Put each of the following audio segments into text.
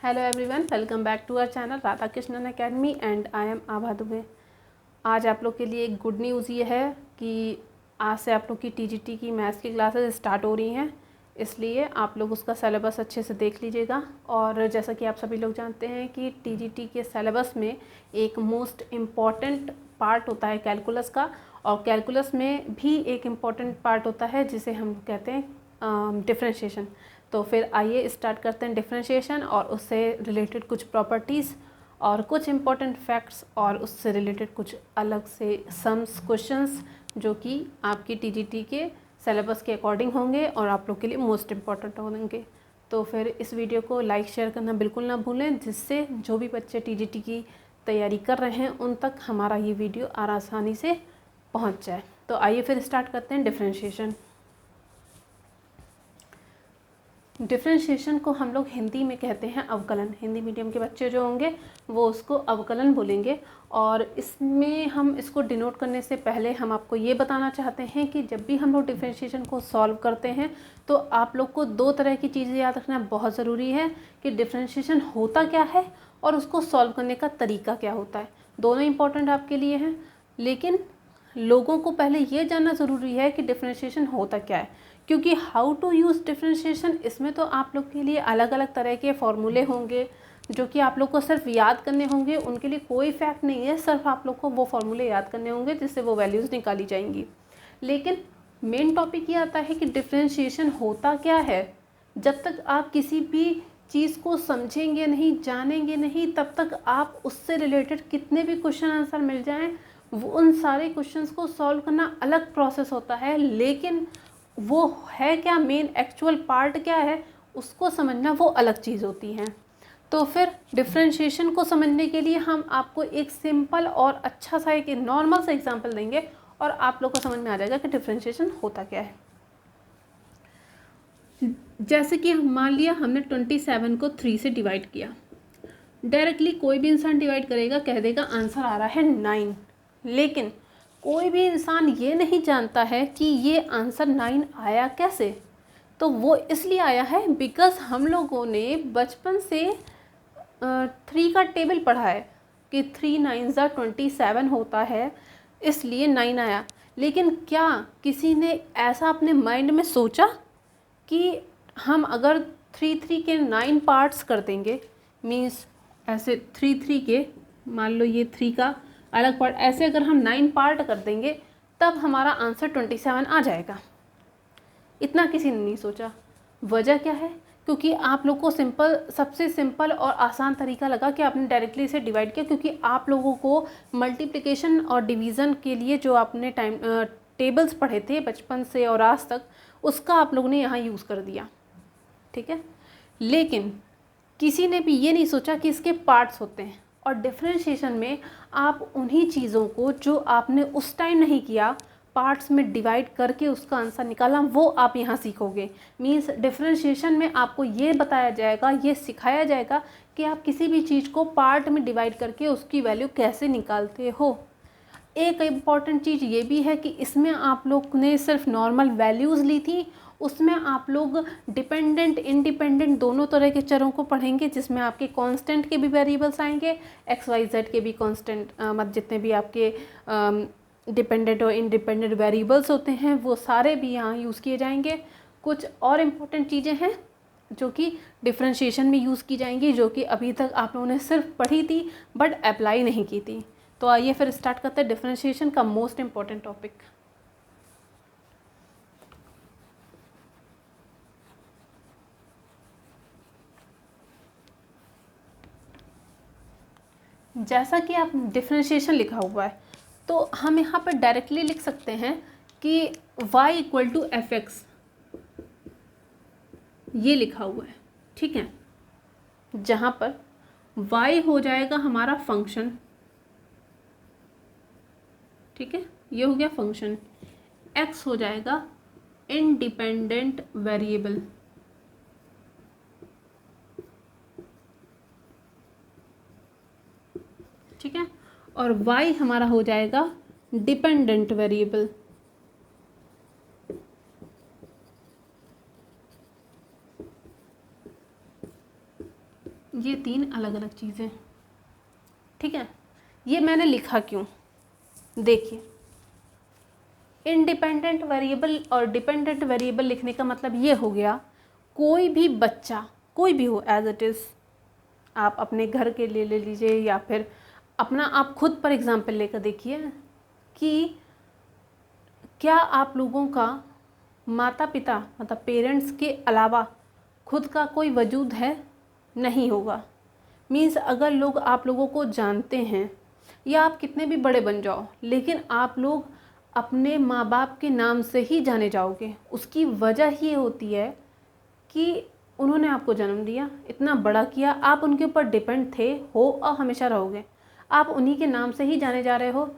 Hello everyone, welcome back to our channel Radha Krishnan academy and I am Abha Dubey. आज आप लोग के लिए एक गुड न्यूज़ ये है कि आज से आप लोग की टीजीटी की मैथ्स की क्लासेस स्टार्ट हो रही हैं, इसलिए आप लोग उसका सिलेबस अच्छे से देख लीजिएगा। और जैसा कि आप सभी लोग जानते हैं कि टीजीटी के सिलेबस में एक मोस्ट इम्पॉर्टेंट पार्ट होता है कैलकुलस का, और कैलकुलस में भी एक इम्पॉर्टेंट पार्ट होता है जिसे हम कहते हैं डिफरेंशिएशन। तो फिर आइए स्टार्ट करते हैं डिफरेंशिएशन और उससे रिलेटेड कुछ प्रॉपर्टीज़ और कुछ इम्पॉर्टेंट फैक्ट्स और उससे रिलेटेड कुछ अलग से सम्स क्वेश्चंस जो कि आपकी टीजीटी के सिलेबस के अकॉर्डिंग होंगे और आप लोग के लिए मोस्ट इम्पॉर्टेंट होंगे। तो फिर इस वीडियो को लाइक शेयर करना बिल्कुल ना भूलें, जिससे जो भी बच्चे टीजीटी की तैयारी कर रहे हैं उन तक हमारा ये वीडियो आसानी से पहुँच जाए। तो आइए फिर स्टार्ट करते हैं डिफरेंशिएशन। डिफरेंशिएशन को हम लोग हिंदी में कहते हैं अवकलन। हिंदी मीडियम के बच्चे जो होंगे वो उसको अवकलन बोलेंगे। और इसमें हम इसको डिनोट करने से पहले हम आपको ये बताना चाहते हैं कि जब भी हम लोग डिफरेंशिएशन को सॉल्व करते हैं तो आप लोग को दो तरह की चीज़ें याद रखना बहुत ज़रूरी है कि डिफरेंशिएशन होता क्या है और उसको सॉल्व करने का तरीका क्या होता है। दोनों इंपॉर्टेंट आपके लिए हैं, लेकिन लोगों को पहले ये जानना ज़रूरी है कि डिफरेंशिएशन होता क्या है, क्योंकि हाउ टू यूज़ डिफरेंशिएशन इसमें तो आप लोग के लिए अलग अलग तरह के फॉर्मूले होंगे जो कि आप लोग को सिर्फ याद करने होंगे। उनके लिए कोई फैक्ट नहीं है, सिर्फ आप लोग को वो फॉर्मूले याद करने होंगे जिससे वो वैल्यूज़ निकाली जाएंगी। लेकिन मेन टॉपिक ये आता है कि डिफरेंशिएशन होता क्या है। जब तक आप किसी भी चीज़ को समझेंगे नहीं, जानेंगे नहीं, तब तक आप उससे रिलेटेड कितने भी क्वेश्चन आंसर मिल जाएं, वो उन सारे क्वेश्चंस को सॉल्व करना अलग प्रोसेस होता है। लेकिन वो है क्या, मेन एक्चुअल पार्ट क्या है, उसको समझना वो अलग चीज़ होती है। तो फिर डिफरेंशिएशन को समझने के लिए हम आपको एक सिंपल और अच्छा सा एक नॉर्मल सा एग्जांपल देंगे और आप लोग को समझ में आ जाएगा कि डिफरेंशिएशन होता क्या है। जैसे कि मान लिया हमने 27 को 3 से डिवाइड किया। डायरेक्टली कोई भी इंसान डिवाइड करेगा, कह देगा आंसर आ रहा है 9, लेकिन कोई भी इंसान ये नहीं जानता है कि ये आंसर 9 आया कैसे। तो वो इसलिए आया है बिकॉज़ हम लोगों ने बचपन से 3 का टेबल पढ़ा है कि 3 9 27 होता है, इसलिए 9 आया। लेकिन क्या किसी ने ऐसा अपने माइंड में सोचा कि हम अगर 3 के 9 पार्ट्स कर देंगे, मीन्स ऐसे 3 के, मान लो ये 3 का अलग पार्ट, ऐसे अगर हम 9 पार्ट कर देंगे तब हमारा आंसर 27 आ जाएगा। इतना किसी ने नहीं सोचा। वजह क्या है? क्योंकि आप लोग को सबसे सिंपल और आसान तरीका लगा कि आपने डायरेक्टली इसे डिवाइड किया, क्योंकि आप लोगों को मल्टीप्लिकेशन और डिवीज़न के लिए जो आपने टेबल्स पढ़े थे बचपन से और आज तक, उसका आप लोगों ने यहाँ यूज़ कर दिया, ठीक है। लेकिन किसी ने भी ये नहीं सोचा कि इसके पार्ट्स होते हैं, और डिफरेंशिएशन में आप उन्हीं चीज़ों को जो आपने उस टाइम नहीं किया, पार्ट्स में डिवाइड करके उसका आंसर निकाला, वो आप यहाँ सीखोगे। मीन्स डिफरेंशिएशन में आपको ये बताया जाएगा, ये सिखाया जाएगा कि आप किसी भी चीज़ को पार्ट में डिवाइड करके उसकी वैल्यू कैसे निकालते हो। एक इम्पॉर्टेंट चीज़ ये भी है कि इसमें आप लोग ने सिर्फ नॉर्मल वैल्यूज़ ली थी, उसमें आप लोग डिपेंडेंट इंडिपेंडेंट दोनों तरह के चरों को पढ़ेंगे, जिसमें आपके कांस्टेंट के भी वेरिएबल्स आएंगे, एक्स वाई जेड के भी कांस्टेंट, जितने भी आपके डिपेंडेंट और इंडिपेंडेंट वेरिएबल्स होते हैं वो सारे भी यहाँ यूज़ किए जाएंगे। कुछ और इम्पोर्टेंट चीज़ें हैं जो कि डिफरेंशिएशन में यूज़ की जाएंगी, जो कि अभी तक आप लोगों ने सिर्फ पढ़ी थी बट अप्लाई नहीं की थी। तो आइए फिर स्टार्ट करते हैं डिफरेंशिएशन का मोस्ट इम्पॉर्टेंट टॉपिक। जैसा कि आप डिफरेंशिएशन लिखा हुआ है, तो हम यहाँ पर डायरेक्टली लिख सकते हैं कि y equal to f x, ये लिखा हुआ है, ठीक है। जहाँ पर y हो जाएगा हमारा फंक्शन, ठीक है, ये हो गया फंक्शन, x हो जाएगा इंडिपेंडेंट वेरिएबल, ठीक है, और y हमारा हो जाएगा डिपेंडेंट वेरिएबल। ये 3 अलग अलग चीज़ें, ठीक है। ये मैंने लिखा क्यों, देखिए, इंडिपेंडेंट वेरिएबल और डिपेंडेंट वेरिएबल लिखने का मतलब ये हो गया, कोई भी बच्चा, कोई भी हो, एज इट इज़, आप अपने घर के लिए ले लीजिए या फिर अपना आप खुद पर एग्जाम्पल लेकर देखिए कि क्या आप लोगों का माता पिता मतलब पेरेंट्स के अलावा खुद का कोई वजूद है? नहीं होगा। मीन्स अगर लोग आप लोगों को जानते हैं या आप कितने भी बड़े बन जाओ, लेकिन आप लोग अपने माँ बाप के नाम से ही जाने जाओगे। उसकी वजह ये होती है कि उन्होंने आपको जन्म दिया, इतना बड़ा किया, आप उनके ऊपर डिपेंड थे, हो और हमेशा रहोगे। आप उन्हीं के नाम से ही जाने जा रहे हो,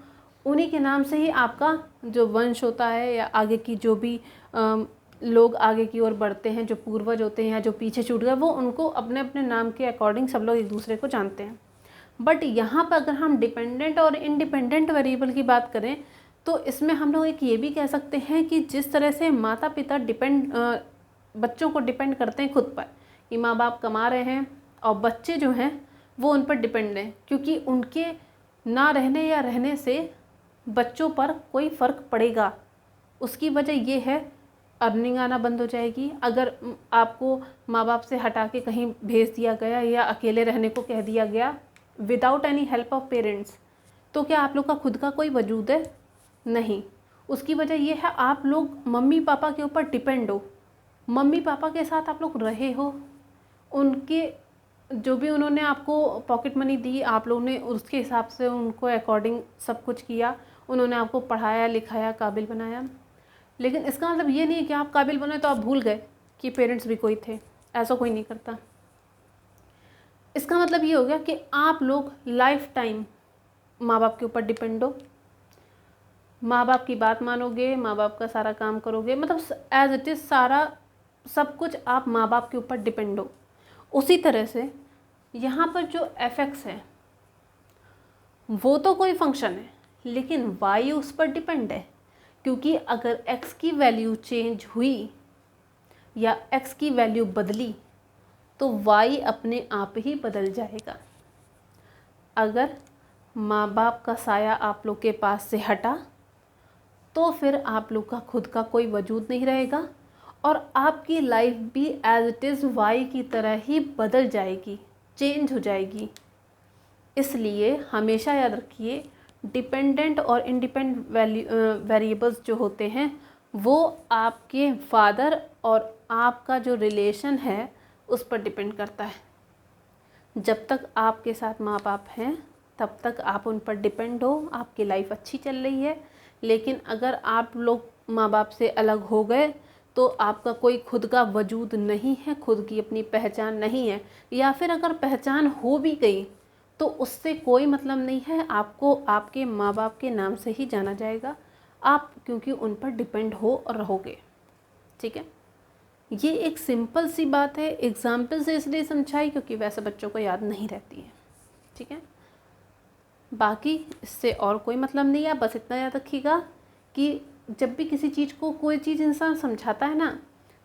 उन्हीं के नाम से ही आपका जो वंश होता है या आगे की जो भी लोग आगे की ओर बढ़ते हैं, जो पूर्वज होते हैं या जो पीछे छूट गए, वो उनको अपने अपने नाम के अकॉर्डिंग सब लोग एक दूसरे को जानते हैं। बट यहाँ पर अगर हम डिपेंडेंट और इंडिपेंडेंट वेरिएबल की बात करें तो इसमें हम लोग एक ये भी कह सकते हैं कि जिस तरह से माता पिता बच्चों को डिपेंड करते हैं खुद पर, कि माँ बाप कमा रहे हैं और बच्चे जो हैं वो उन पर डिपेंड हैं, क्योंकि उनके ना रहने या रहने से बच्चों पर कोई फ़र्क पड़ेगा। उसकी वजह ये है, अर्निंग आना बंद हो जाएगी। अगर आपको माँ बाप से हटा के कहीं भेज दिया गया या अकेले रहने को कह दिया गया without any help of parents, तो क्या आप लोग का खुद का कोई वजूद है? नहीं। उसकी वजह ये है, आप लोग मम्मी पापा के ऊपर डिपेंड हो, मम्मी पापा के साथ आप लोग रहे हो, उनके जो भी उन्होंने आपको पॉकेट मनी दी, आप लोगों ने उसके हिसाब से उनको अकॉर्डिंग सब कुछ किया, उन्होंने आपको पढ़ाया लिखाया काबिल बनाया। लेकिन इसका मतलब ये नहीं है कि आप काबिल बने तो आप भूल गए कि पेरेंट्स भी कोई थे। ऐसा कोई नहीं करता। इसका मतलब ये हो गया कि आप लोग लाइफ टाइम माँ बाप के ऊपर डिपेंड हो, माँ बाप की बात मानोगे, माँ बाप का सारा काम करोगे, मतलब एज इट इज़ सारा सब कुछ आप माँ बाप के ऊपर डिपेंड हो। उसी तरह से यहाँ पर जो एफ(x) है वो तो कोई फंक्शन है, लेकिन y उस पर डिपेंड है, क्योंकि अगर x की वैल्यू चेंज हुई या x की वैल्यू बदली तो y अपने आप ही बदल जाएगा। अगर माँ बाप का साया आप लोग के पास से हटा तो फिर आप लोग का खुद का कोई वजूद नहीं रहेगा और आपकी लाइफ भी एज इट इज़ y की तरह ही बदल जाएगी, चेंज हो जाएगी। इसलिए हमेशा याद रखिए, डिपेंडेंट और इंडिपेंडेंट वेरिएबल्स जो होते हैं वो आपके फादर और आपका जो रिलेशन है उस पर डिपेंड करता है। जब तक आपके साथ माँ बाप हैं तब तक आप उन पर डिपेंड हो, आपकी लाइफ अच्छी चल रही है। लेकिन अगर आप लोग माँ बाप से अलग हो गए तो आपका कोई खुद का वजूद नहीं है, खुद की अपनी पहचान नहीं है, या फिर अगर पहचान हो भी गई तो उससे कोई मतलब नहीं है। आपको आपके माँ बाप के नाम से ही जाना जाएगा, आप क्योंकि उन पर डिपेंड हो और रहोगे। ठीक है, ये एक सिंपल सी बात है, एग्जाम्पल से इसलिए समझाई क्योंकि वैसे बच्चों को याद नहीं रहती है। ठीक है, बाकी इससे और कोई मतलब नहीं है। बस इतना याद रखिएगा कि जब भी किसी चीज़ को कोई चीज़ इंसान समझाता है ना,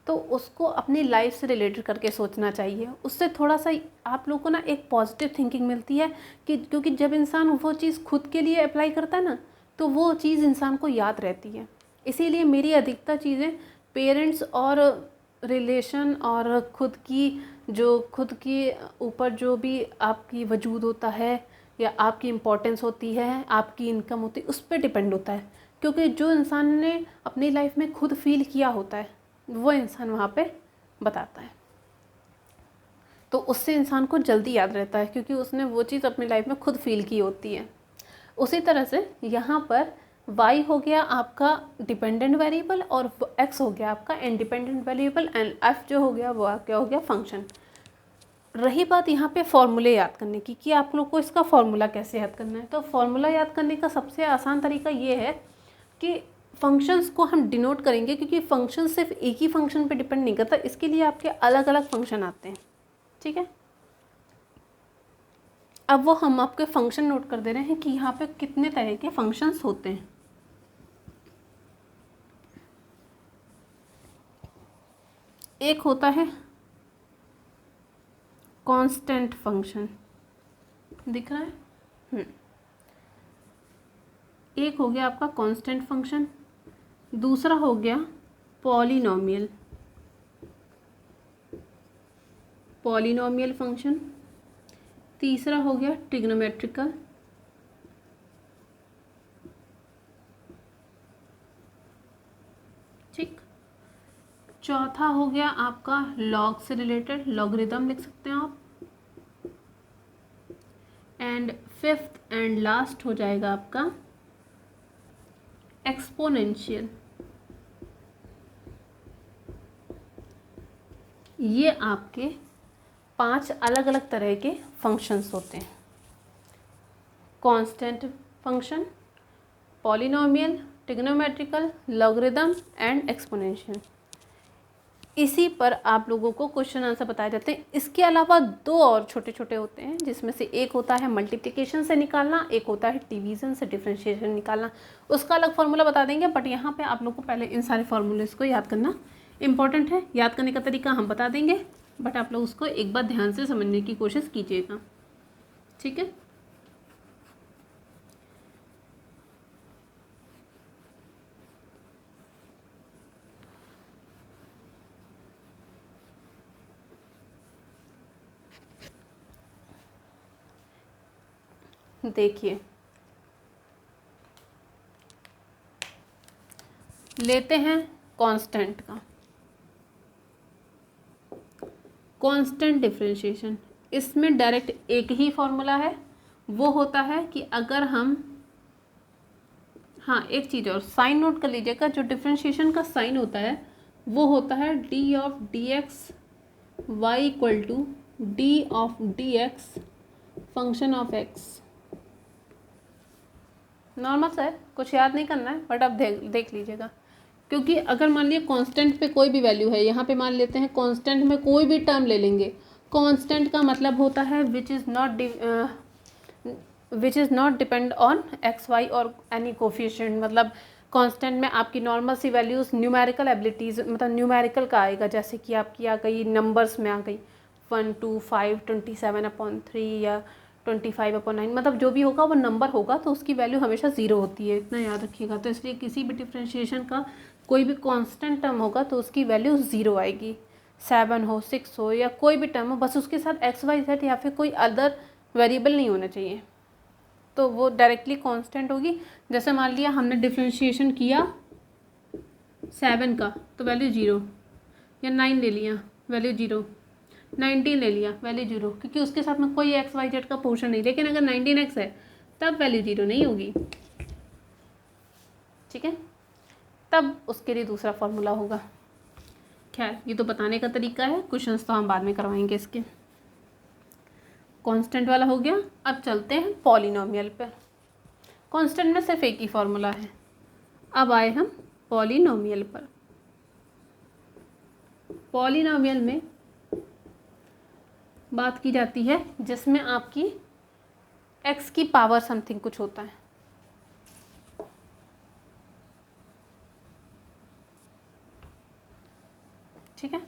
तो उसको अपनी लाइफ से रिलेटेड करके सोचना चाहिए। उससे थोड़ा सा आप लोगों को ना एक पॉजिटिव थिंकिंग मिलती है कि क्योंकि जब इंसान वो चीज़ खुद के लिए अप्लाई करता है ना तो वो चीज़ इंसान को याद रहती है। इसीलिए मेरी अधिकतर चीज़ें पेरेंट्स और रिलेशन और खुद की ऊपर जो भी आपकी वजूद होता है या आपकी इम्पोर्टेंस होती है, आपकी इनकम होती है, उस पर डिपेंड होता है। क्योंकि जो इंसान ने अपनी लाइफ में खुद फील किया होता है वो इंसान वहाँ पे बताता है, तो उससे इंसान को जल्दी याद रहता है क्योंकि उसने वो चीज़ अपनी लाइफ में खुद फील की होती है। उसी तरह से यहाँ पर y हो गया आपका डिपेंडेंट वेरिएबल और x हो गया आपका इंडिपेंडेंट वेरिएबल एंड f जो हो गया वो क्या हो गया, फंक्शन। रही बात यहाँ पे फॉर्मूले याद करने की कि आप लोग को इसका फॉर्मूला कैसे याद करना है, तो फॉर्मूला याद करने का सबसे आसान तरीका ये है कि फंक्शंस को हम डिनोट करेंगे, क्योंकि फंक्शन सिर्फ एक ही फंक्शन पे डिपेंड नहीं करता, इसके लिए आपके अलग अलग फंक्शन आते हैं। ठीक है, अब वो हम आपके फंक्शन नोट कर दे रहे हैं कि यहाँ पे कितने तरह के फंक्शंस होते हैं। एक होता है कांस्टेंट फंक्शन दिख रहा है। एक हो गया आपका कांस्टेंट फंक्शन, दूसरा हो गया पॉलिनोमियल फंक्शन, तीसरा हो गया ट्रिग्नोमेट्रिकल, ठीक। चौथा हो गया आपका लॉग से रिलेटेड, लॉगरिदम लिख सकते हैं आप। एंड फिफ्थ एंड लास्ट हो जाएगा आपका एक्सपोनेंशियल। ये आपके 5 अलग अलग तरह के फंक्शंस होते हैं। Constant function, polynomial, trigonometrical, logarithm and exponential. इसी पर आप लोगों को क्वेश्चन आंसर बताए जाते हैं। इसके अलावा 2 और छोटे छोटे होते हैं, जिसमें से एक होता है मल्टीप्लिकेशन से निकालना, एक होता है डिवीजन से डिफरेंशिएशन निकालना। उसका अलग फार्मूला बता देंगे, बट यहाँ पे आप लोग को पहले इन सारे फार्मूलेस को याद करना इंपॉर्टेंट है। याद करने का तरीका हम बता देंगे, बट आप लोग उसको एक बार ध्यान से समझने की कोशिश कीजिएगा, ठीक है। देखिए, लेते हैं कांस्टेंट का कांस्टेंट डिफरेंशिएशन। इसमें डायरेक्ट एक ही फॉर्मूला है, वो होता है कि अगर हम, हाँ एक चीज़ और साइन नोट कर लीजिएगा, जो डिफरेंशिएशन का साइन होता है वो होता है d of d x y equal to d of d x function of x. Normal सा है, कुछ याद नहीं करना है, बट आप देख लीजिएगा। क्योंकि अगर मान लिया कांस्टेंट पे कोई भी वैल्यू है, यहाँ पे मान लेते हैं कांस्टेंट में कोई भी टर्म ले लेंगे। कांस्टेंट का मतलब होता है which is not depend on x y और एनी कोफिशिएंट। मतलब कांस्टेंट में आपकी नॉर्मल सी वैल्यूज़ न्यूमेरिकल एबिलिटीज़, मतलब न्यूमेरिकल का आएगा, जैसे कि आपकी आ गई नंबर्स में आ गई 1 2 5 27/3 या 25/9, मतलब जो भी होगा वो नंबर होगा, तो उसकी वैल्यू हमेशा 0 होती है, इतना याद रखिएगा। तो इसलिए किसी भी डिफरेंशिएशन का कोई भी कांस्टेंट टर्म होगा तो उसकी वैल्यू 0 आएगी। 7 हो 6 हो या कोई भी टर्म हो, बस उसके साथ एक्स वाई जेड या फिर कोई अदर वेरिएबल नहीं होना चाहिए, तो वो डायरेक्टली कांस्टेंट होगी। जैसे मान लिया हमने डिफरेंशिएशन किया 7 का तो वैल्यू 0, या 9 ले लिया वैल्यू 0, 19 ले लिया वैल्यू 0, क्योंकि उसके साथ में कोई एक्स वाई जेड का पोर्शन नहीं। लेकिन अगर 19x है तब वैल्यू 0 नहीं होगी, ठीक है। तब उसके लिए दूसरा फॉर्मूला होगा। खैर ये तो बताने का तरीका है, क्वेश्चंस तो हम बाद में करवाएंगे। इसके कांस्टेंट वाला हो गया। अब चलते हैं पॉलिनोमियल पर। कांस्टेंट में सिर्फ एक ही फॉर्मूला है। अब आए हम पॉलिनोमियल पर। पॉलिनोमियल में बात की जाती है जिसमें आपकी x की पावर समथिंग कुछ होता है, ठीक है।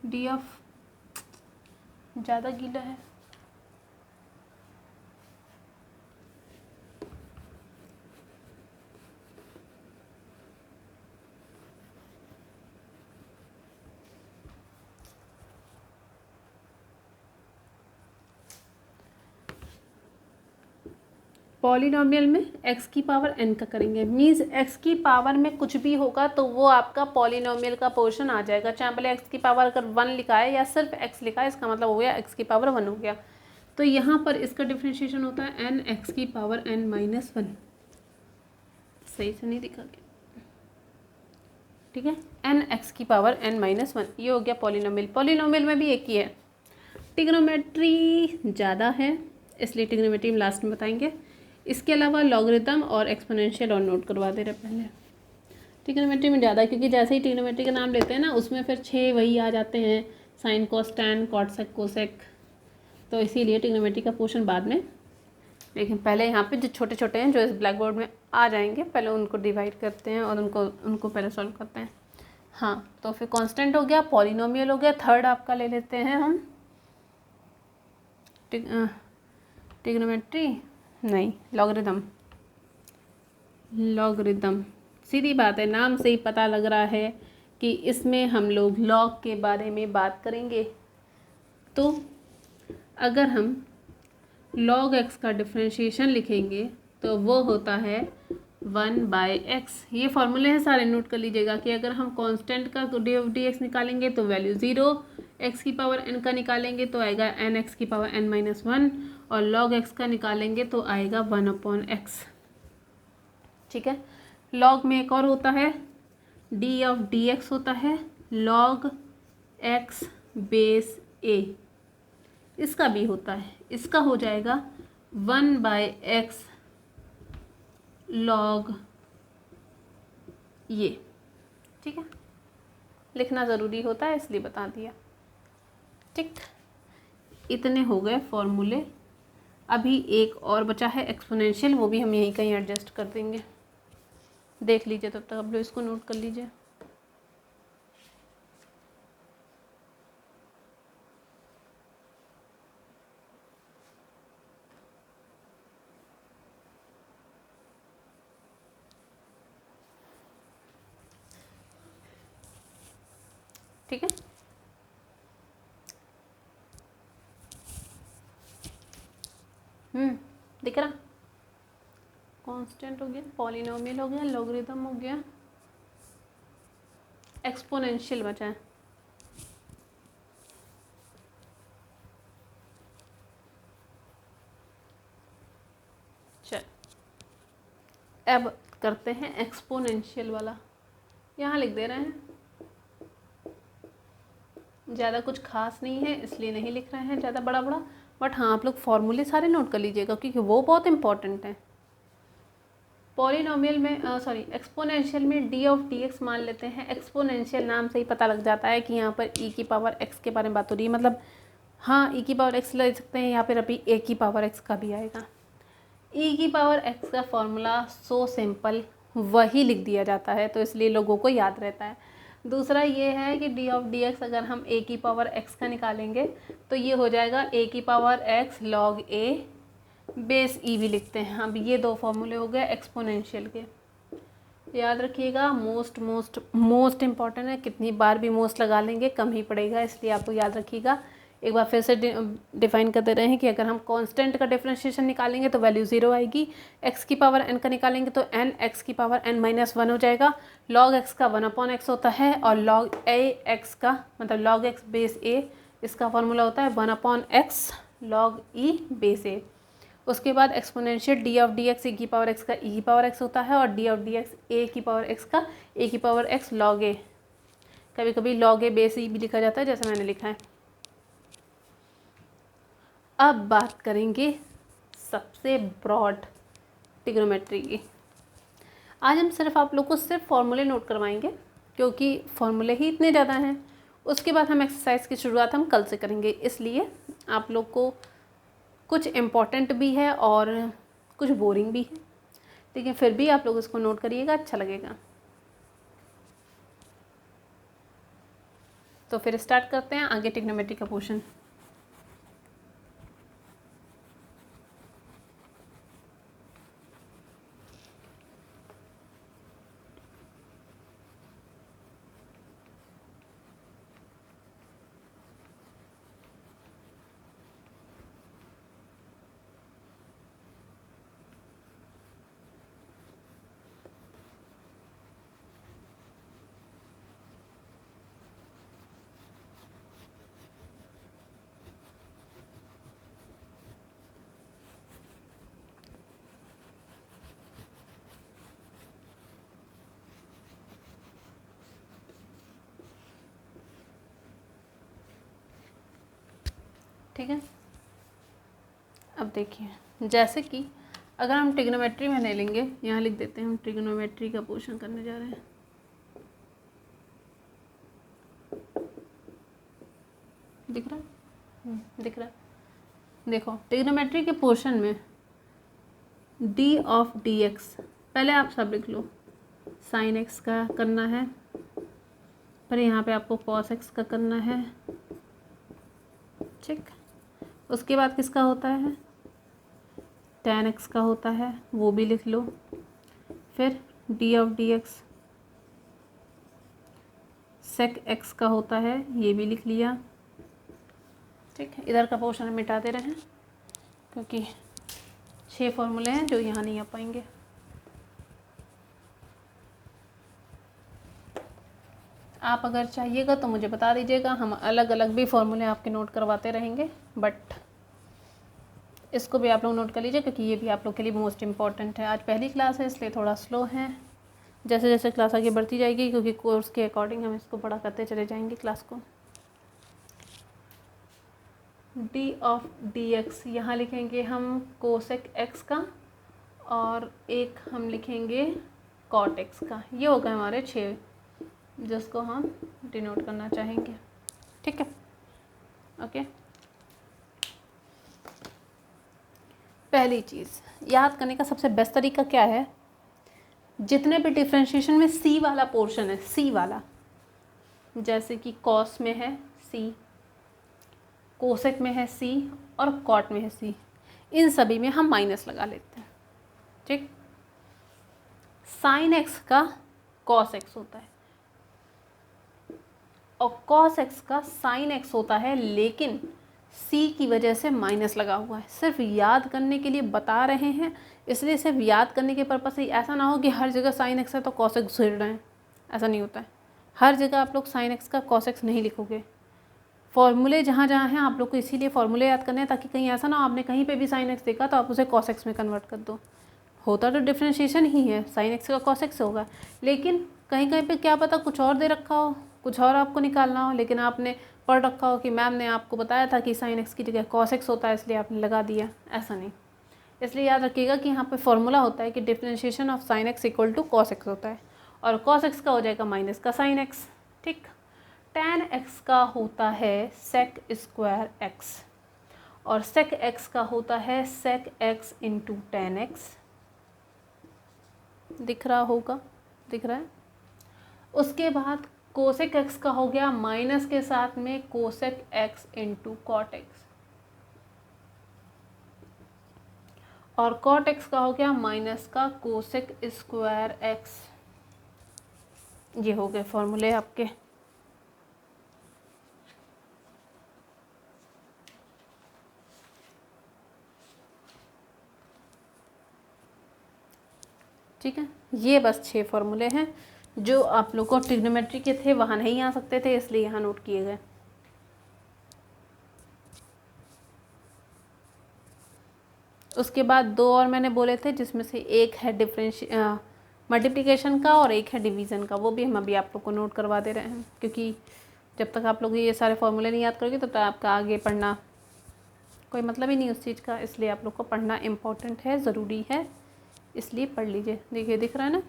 डी ऑफ, ज़्यादा गीला है, पॉलिनोमियल में x की पावर n का करेंगे। मीन्स x की पावर में कुछ भी होगा तो वो आपका पॉलिनोमियल का पोर्शन आ जाएगा। चाहे भले x की पावर अगर 1 लिखा है या सिर्फ x लिखा है, इसका मतलब हो गया x की पावर 1 हो गया। तो यहाँ पर इसका डिफ्रेंशिएशन होता है n x की पावर n-1। सही से नहीं दिखा गया, ठीक है। n x की पावर n-1, ये हो गया पॉलिनोमियल। पॉलिनोमियल में भी एक ही है, ट्रिग्नोमेट्री ज़्यादा है इसलिए ट्रिग्नोमेट्री में लास्ट में बताएंगे। इसके अलावा लॉगरिथम और एक्सपोनेंशियल और नोट करवा दे रहे पहले। ट्रिग्नोमेट्री में ज़्यादा, क्योंकि जैसे ही ट्रिग्नोमेट्री का नाम लेते हैं ना, उसमें फिर 6 वही आ जाते हैं, sine cos tan cot sec cosec, तो इसीलिए ट्रिग्नोमेट्री का पोर्शन बाद में। लेकिन पहले यहाँ पे जो छोटे छोटे हैं जो इस ब्लैक बोर्ड में आ जाएंगे, पहले उनको डिवाइड करते हैं और उनको पहले सॉल्व करते हैं। हाँ, तो फिर कांस्टेंट हो गया, पॉलिनोमियल हो गया। थर्ड आपका ले लेते हैं हम ट्रिग्नोमेट्री नहीं, लॉगरिदम। लॉगरिदम सीधी बात है, नाम से ही पता लग रहा है कि इसमें हम लोग लॉग के बारे में बात करेंगे। तो अगर हम log x का डिफ्रेंशिएशन लिखेंगे तो वो होता है 1/x। ये फॉर्मूले हैं सारे, नोट कर लीजिएगा कि अगर हम कांस्टेंट का dx निकालेंगे तो वैल्यू 0, x की पावर n का निकालेंगे तो आएगा nx की पावर n-1 और log x का निकालेंगे तो आएगा 1/x। ठीक है। log में एक और होता है d(dx) होता है log x बेस a, इसका भी होता है, इसका हो जाएगा 1/x log ये। ठीक है, लिखना ज़रूरी होता है इसलिए बता दिया। ठीक, इतने हो गए फॉर्मूले। अभी एक और बचा है एक्सपोनेंशियल, वो भी हम यहीं कहीं एडजस्ट कर देंगे, देख लीजिए, तब तक आप लोग इसको नोट कर लीजिए। ठीक है, दिख रहा, कांस्टेंट हो गया, पॉलिनोमियल हो गया, लॉगरिथम हो गया, एक्सपोनेंशियल बचा है। चल अब करते हैं एक्सपोनेंशियल वाला, यहाँ लिख दे रहे हैं, ज़्यादा कुछ खास नहीं है इसलिए नहीं लिख रहे हैं ज़्यादा बड़ा बड़ा, बट हाँ आप लोग फॉर्मूले सारे नोट कर लीजिएगा क्योंकि वो बहुत इंपॉर्टेंट है। पॉलिनोमियल में एक्सपोनेंशियल में d(dx) मान लेते हैं। एक्सपोनेंशियल नाम से ही पता लग जाता है कि यहाँ पर e की पावर x के बारे में बात हो रही है, मतलब हाँ e की पावर x ले सकते हैं, यहाँ पर अभी a की पावर x का भी आएगा। e की पावर x का फॉर्मूला सो सिंपल, वही लिख दिया जाता है तो इसलिए लोगों को याद रहता है। दूसरा ये है कि d(dx) अगर हम a की पावर x का निकालेंगे तो ये हो जाएगा a की power x log a base e भी लिखते हैं। अब ये दो फॉर्मूले हो गए एक्सपोनेंशियल के, याद रखिएगा। मोस्ट इम्पॉर्टेंट है, कितनी बार भी मोस्ट लगा लेंगे कम ही पड़ेगा, इसलिए आपको याद रखिएगा। एक बार फिर से डिफाइन कर दे रहे हैं कि अगर हम कांस्टेंट का डिफरेंशिएशन निकालेंगे तो वैल्यू 0 आएगी, x की पावर n का निकालेंगे तो n x की पावर n-1 हो जाएगा, log x का 1/x होता है और log a x का मतलब log x बेस a, इसका फार्मूला होता है 1/x log e base a। उसके बाद एक्सपोनेंशियल d(dx) e की पावर x का e की पावर x होता है और d(dx) a की पावर x का a की पावर x log a, कभी कभी log a बेस e भी लिखा जाता है जैसे मैंने लिखा है। अब बात करेंगे सबसे ब्रॉड ट्रिग्नोमेट्री की। आज हम सिर्फ आप लोग को सिर्फ फॉर्मूले नोट करवाएंगे क्योंकि फॉर्मूले ही इतने ज़्यादा हैं। उसके बाद हम एक्सरसाइज की शुरुआत हम कल से करेंगे, इसलिए आप लोग को कुछ इम्पॉर्टेंट भी है और कुछ बोरिंग भी है, लेकिन फिर भी आप लोग इसको नोट करिएगा, अच्छा लगेगा। तो फिर स्टार्ट करते हैं आगे ट्रिग्नोमेट्री का पोर्शन। ठीक है, अब देखिए, जैसे कि अगर हम ट्रिग्नोमेट्री में ले लेंगे, यहाँ लिख देते हैं हम ट्रिग्नोमेट्री का पोर्शन करने जा रहे हैं। दिख रहा है? दिख रहा है। देखो ट्रिग्नोमेट्री के पोर्शन में d(dx) पहले आप सब लिख लो, sin x का करना है, फिर यहाँ पे आपको cos x का करना है, ठीक, उसके बाद किसका होता है, tan x का होता है, वो भी लिख लो। फिर d of dx sec x का होता है, ये भी लिख लिया। ठीक है, इधर का पोर्शन हम मिटा दे रहे हैं क्योंकि 6 फॉर्मूले हैं जो यहाँ नहीं आ पाएंगे। आप अगर चाहिएगा तो मुझे बता दीजिएगा, हम अलग अलग भी फॉर्मूले आपके नोट करवाते रहेंगे, बट इसको भी आप लोग नोट कर लीजिए क्योंकि ये भी आप लोग के लिए मोस्ट इम्पॉर्टेंट है। आज पहली क्लास है इसलिए थोड़ा स्लो है, जैसे जैसे क्लास आगे बढ़ती जाएगी क्योंकि कोर्स के अकॉर्डिंग हम इसको बड़ा करते चले जाएंगे क्लास को। d ऑफ dx यहाँ लिखेंगे हम कोसेक x का और एक हम लिखेंगे कॉट x का। ये हो गए हमारे 6 जिसको हम डिनोट करना चाहेंगे। ठीक है, ओके। पहली चीज़ याद करने का सबसे बेस्ट तरीका क्या है, जितने भी डिफ्रेंशिएशन में c वाला पोर्शन है, c वाला, जैसे कि कॉस में है c, कोसेक में है c और कॉट में है c, इन सभी में हम माइनस लगा लेते हैं। ठीक, साइन x का कॉस x होता है और कॉस x का साइन x होता है, लेकिन c की वजह से माइनस लगा हुआ है। सिर्फ याद करने के लिए बता रहे हैं, इसलिए सिर्फ याद करने के पर्पज़ से ऐसा ना हो कि हर जगह साइन x है तो कॉस x घुस रहे हैं, ऐसा नहीं होता है। हर जगह आप लोग साइन x का कॉस x नहीं लिखोगे। फॉर्मूले जहाँ जहाँ हैं आप लोग को इसीलिए फॉर्मूले याद करने हैं ताकि कहीं ऐसा ना हो आपने कहीं पे भी साइन x देखा तो आप उसे कॉस x में कन्वर्ट कर दो। होता तो डिफ्रेंशिएशन ही है, साइन x का कॉस x होगा, लेकिन कहीं कहीं पे क्या पता कुछ और दे रखा हो, कुछ और आपको निकालना हो, लेकिन आपने पढ़ रखा हो कि मैम ने आपको बताया था कि साइन x की जगह कॉस x होता है इसलिए आपने लगा दिया, ऐसा नहीं। इसलिए याद रखिएगा कि यहाँ पे फॉर्मूला होता है कि differentiation of sine x equal to cos x होता है और कॉस x का हो जाएगा माइनस का साइन x। ठीक, tan x का होता है sec स्क्वायर x और sec x का होता है sec x into tan x। दिख रहा होगा, दिख रहा है। उसके बाद कोसेक x का हो गया माइनस के साथ में cosec x into cot x और कॉट x का हो गया माइनस का कोसेक स्क्वायर x। ये हो गए फॉर्मूले आपके। ठीक है, ये बस 6 फॉर्मूले हैं जो आप लोग को ट्रिग्नोमेट्री के थे, वहाँ नहीं आ सकते थे इसलिए यहाँ नोट किए गए। उसके बाद 2 और मैंने बोले थे जिसमें से एक है मल्टीप्लिकेशन का और एक है डिवीज़न का, वो भी हम अभी आप लोग को नोट करवा दे रहे हैं क्योंकि जब तक आप लोग ये सारे फॉर्मूले नहीं याद करोगे तब तक आपका आगे पढ़ना कोई मतलब ही नहीं उस चीज़ का, इसलिए आप लोग को पढ़ना इम्पोर्टेंट है, ज़रूरी है, इसलिए पढ़ लीजिए। देखिए दिख रहा है ना।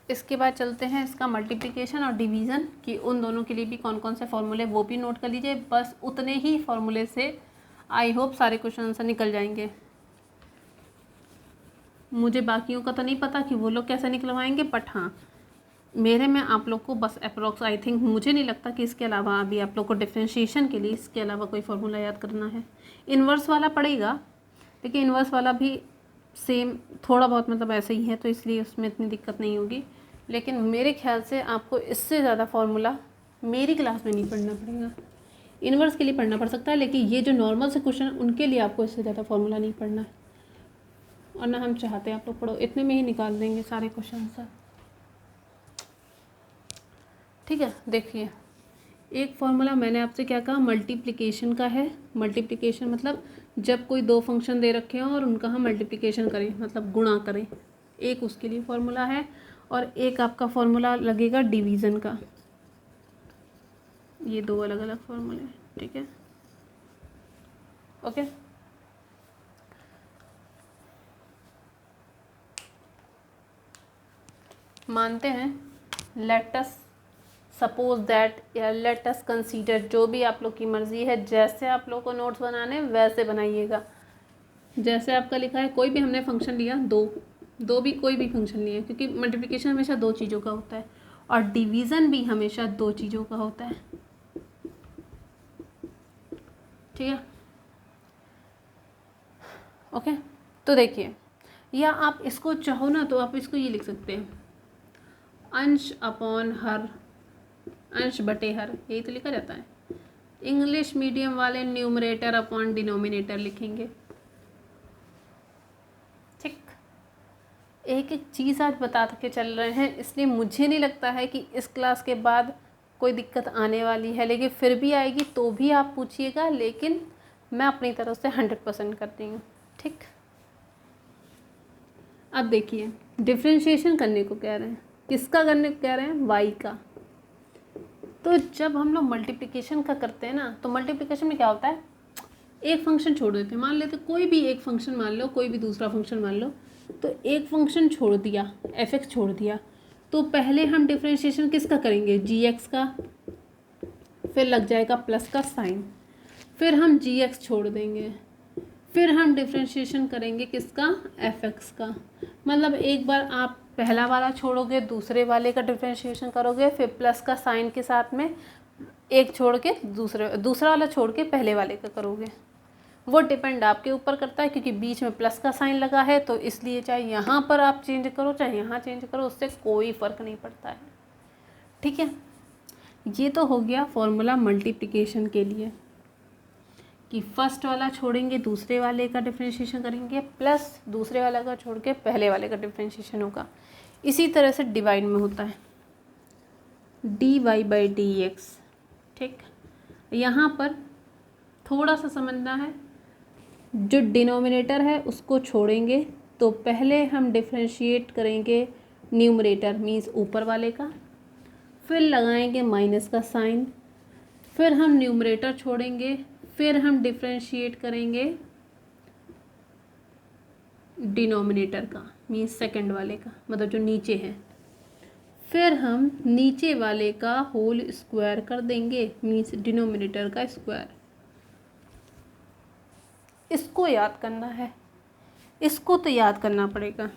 इसके बाद चलते हैं इसका मल्टीप्लिकेशन और डिवीज़न कि उन दोनों के लिए भी कौन कौन से फॉर्मूले वो भी नोट कर लीजिए। बस उतने ही फॉर्मूले से आई होप सारे क्वेश्चन आंसर निकल जाएंगे। मुझे बाकियों का तो नहीं पता कि वो लोग कैसे निकलवाएंगे, बट हाँ मेरे में आप लोग को बस अप्रोक्स आई थिंक, मुझे नहीं लगता कि इसके अलावा अभी आप लोग को डिफ्रेंशिएशन के लिए इसके अलावा कोई फार्मूला याद करना है। इन्वर्स वाला पड़ेगा, लेकिन इन्वर्स वाला भी सेम थोड़ा बहुत मतलब ऐसे ही है तो इसलिए उसमें इतनी दिक्कत नहीं होगी, लेकिन मेरे ख्याल से आपको इससे ज़्यादा फार्मूला मेरी क्लास में नहीं पढ़ना पड़ेगा। इन्वर्स के लिए पढ़ना पड़ सकता है, लेकिन ये जो नॉर्मल से क्वेश्चन उनके लिए आपको इससे ज़्यादा फार्मूला नहीं पढ़ना है और ना हम चाहते हैं आप लोग पढ़ो, इतने में ही निकाल देंगे सारे क्वेश्चन सर। ठीक है, देखिए एक फार्मूला मैंने आपसे क्या कहा, मल्टीप्लिकेशन का है। मल्टीप्लिकेशन मतलब जब कोई 2 फंक्शन दे रखे हों और उनका हम मल्टीप्लिकेशन करें मतलब गुणा करें, एक उसके लिए फार्मूला है और एक आपका फार्मूला लगेगा डिवीज़न का। ये 2 अलग अलग फार्मूले हैं, ठीक है, ओके। मानते हैं लेट अस सपोज दैट या लेट अस कंसीडर, जो भी आप लोग की मर्ज़ी है, जैसे आप लोग को नोट्स बनाने वैसे बनाइएगा। जैसे आपका लिखा है, कोई भी हमने फंक्शन लिया, दो भी कोई भी फंक्शन लिया, क्योंकि मल्टीप्लिकेशन हमेशा दो चीज़ों का होता है और डिवीज़न भी हमेशा दो चीज़ों का होता है। ठीक है, ओके। तो देखिए, या आप इसको चाहो ना तो आप इसको ये लिख सकते हैं, अंश अपॉन हर, अंश बटे हर, यही तो लिखा जाता है। इंग्लिश मीडियम वाले न्यूमरेटर अपॉन डिनोमिनेटर लिखेंगे। ठीक, एक एक चीज़ आज बता के चल रहे हैं, इसलिए मुझे नहीं लगता है कि इस क्लास के बाद कोई दिक्कत आने वाली है, लेकिन फिर भी आएगी तो भी आप पूछिएगा, लेकिन मैं अपनी तरफ से 100% करती हूँ। ठीक, अब देखिए, डिफ्रेंशिएशन करने को कह रहे हैं, किसका करने को कह रहे हैं, वाई का। तो जब हम लोग मल्टीप्लिकेशन का करते हैं ना, तो मल्टीप्लिकेशन में क्या होता है, एक फंक्शन छोड़ देते हैं, मान लेते कोई भी एक फंक्शन मान लो, कोई भी दूसरा फंक्शन मान लो, तो एक फंक्शन छोड़ दिया, f(x) छोड़ दिया, तो पहले हम डिफ्रेंशिएशन किसका करेंगे, gx का, फिर लग जाएगा प्लस का साइन, फिर हम gx छोड़ देंगे, फिर हम डिफ्रेंशिएशन करेंगे किसका, fx का। मतलब एक बार आप पहला वाला छोड़ोगे, दूसरे वाले का डिफ्रेंशिएशन करोगे, फिर प्लस का साइन के साथ में एक छोड़ के दूसरा वाला छोड़ के पहले वाले का करोगे। वो डिपेंड आपके ऊपर करता है, क्योंकि बीच में प्लस का साइन लगा है, तो इसलिए चाहे यहाँ पर आप चेंज करो चाहे यहाँ चेंज करो, उससे कोई फ़र्क नहीं पड़ता है। ठीक है, ये तो हो गया फॉर्मूला मल्टीप्लिकेशन के लिए, कि फर्स्ट वाला छोड़ेंगे दूसरे वाले का डिफ्रेंशिएशन करेंगे, प्लस दूसरे वाला का छोड़ के पहले वाले का डिफ्रेंशिएशन होगा। इसी तरह से डिवाइड में होता है, dy/dx। ठीक, यहाँ पर थोड़ा सा समझना है, जो डिनोमिनेटर है उसको छोड़ेंगे, तो पहले हम डिफ्रेंशिएट करेंगे न्यूमरेटर मीन्स ऊपर वाले का, फिर लगाएंगे माइनस का साइन, फिर हम न्यूमरेटर छोड़ेंगे, फिर हम डिफ्रेंशिएट करेंगे डिनोमिनेटर का मीन्स सेकंड वाले का, मतलब जो नीचे है, फिर हम नीचे वाले का होल स्क्वायर कर देंगे मीन्स डिनोमिनेटर का स्क्वायर। इसको याद करना है, इसको तो याद करना पड़ेगा,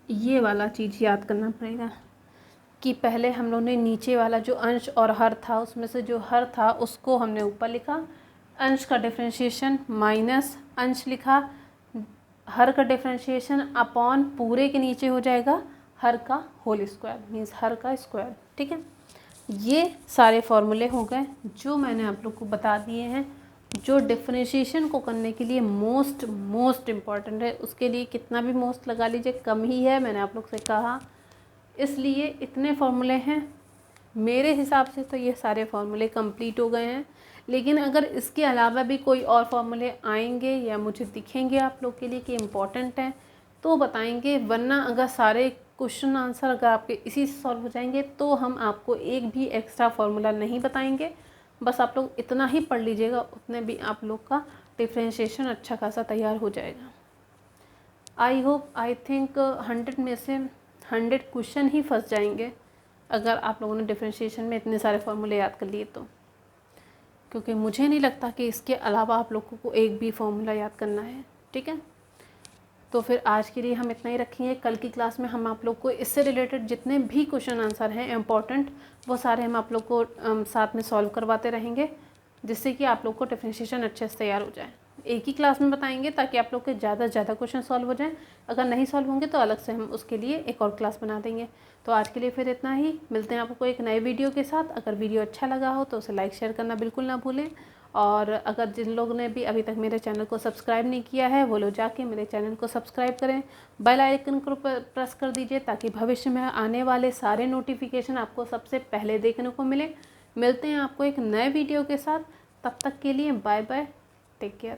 ये वाला चीज़ याद करना पड़ेगा कि पहले हम लोगों ने नीचे वाला जो अंश और हर था, उसमें से जो हर था उसको हमने ऊपर लिखा, अंश का डिफ्रेंशिएशन माइनस अंश लिखा, हर का डिफ्रेंशिएशन अपॉन पूरे के नीचे हो जाएगा हर का होल स्क्वायर मीन्स हर का स्क्वायर। ठीक है, ये सारे फॉर्मूले हो गए जो मैंने आप लोग को बता दिए हैं, जो डिफ्रेंशिएशन को करने के लिए मोस्ट इम्पॉर्टेंट है। उसके लिए कितना भी मोस्ट लगा लीजिए कम ही है, मैंने आप लोग से कहा, इसलिए इतने फॉर्मूले हैं। मेरे हिसाब से तो ये सारे फॉर्मूले कंप्लीट हो गए हैं, लेकिन अगर इसके अलावा भी कोई और फॉर्मूले आएंगे या मुझे दिखेंगे आप लोग के लिए कि इम्पॉर्टेंट हैं तो बताएंगे, वरना अगर सारे क्वेश्चन आंसर अगर आपके इसी से सॉल्व हो जाएंगे तो हम आपको एक भी एक्स्ट्रा फार्मूला नहीं बताएंगे। बस आप लोग इतना ही पढ़ लीजिएगा, उतने भी आप लोग का डिफ्रेंशिएशन अच्छा खासा तैयार हो जाएगा। आई थिंक 100 में से 100 क्वेश्चन ही फंस जाएंगे अगर आप लोगों ने डिफ्रेंशिएशन में इतने सारे फार्मूले याद कर लिए तो, क्योंकि मुझे नहीं लगता कि इसके अलावा आप लोगों को एक भी फार्मूला याद करना है। ठीक है, तो फिर आज के लिए हम इतना ही रखेंगे। कल की क्लास में हम आप लोग को इससे रिलेटेड जितने भी क्वेश्चन आंसर हैं इम्पॉर्टेंट, वो सारे हम आप लोग को साथ में सॉल्व करवाते रहेंगे, जिससे कि आप लोग को डिफ्रेंशिएशन अच्छे से तैयार हो जाए। एक ही क्लास में बताएंगे ताकि आप लोग के ज़्यादा से ज़्यादा क्वेश्चन सॉल्व हो जाएं। अगर नहीं सॉल्व होंगे तो अलग से हम उसके लिए एक और क्लास बना देंगे। तो आज के लिए फिर इतना ही, मिलते हैं आपको एक नए वीडियो के साथ। अगर वीडियो अच्छा लगा हो तो उसे लाइक शेयर करना बिल्कुल ना भूलें, और अगर जिन लोगों ने भी अभी तक मेरे चैनल को सब्सक्राइब नहीं किया है वो लोग जाके मेरे चैनल को सब्सक्राइब करें, बेल आइकन को प्रेस कर दीजिए ताकि भविष्य में आने वाले सारे नोटिफिकेशन आपको सबसे पहले देखने को मिले। मिलते हैं आपको एक नए वीडियो के साथ, तब तक के लिए बाय बाय, टेक केयर।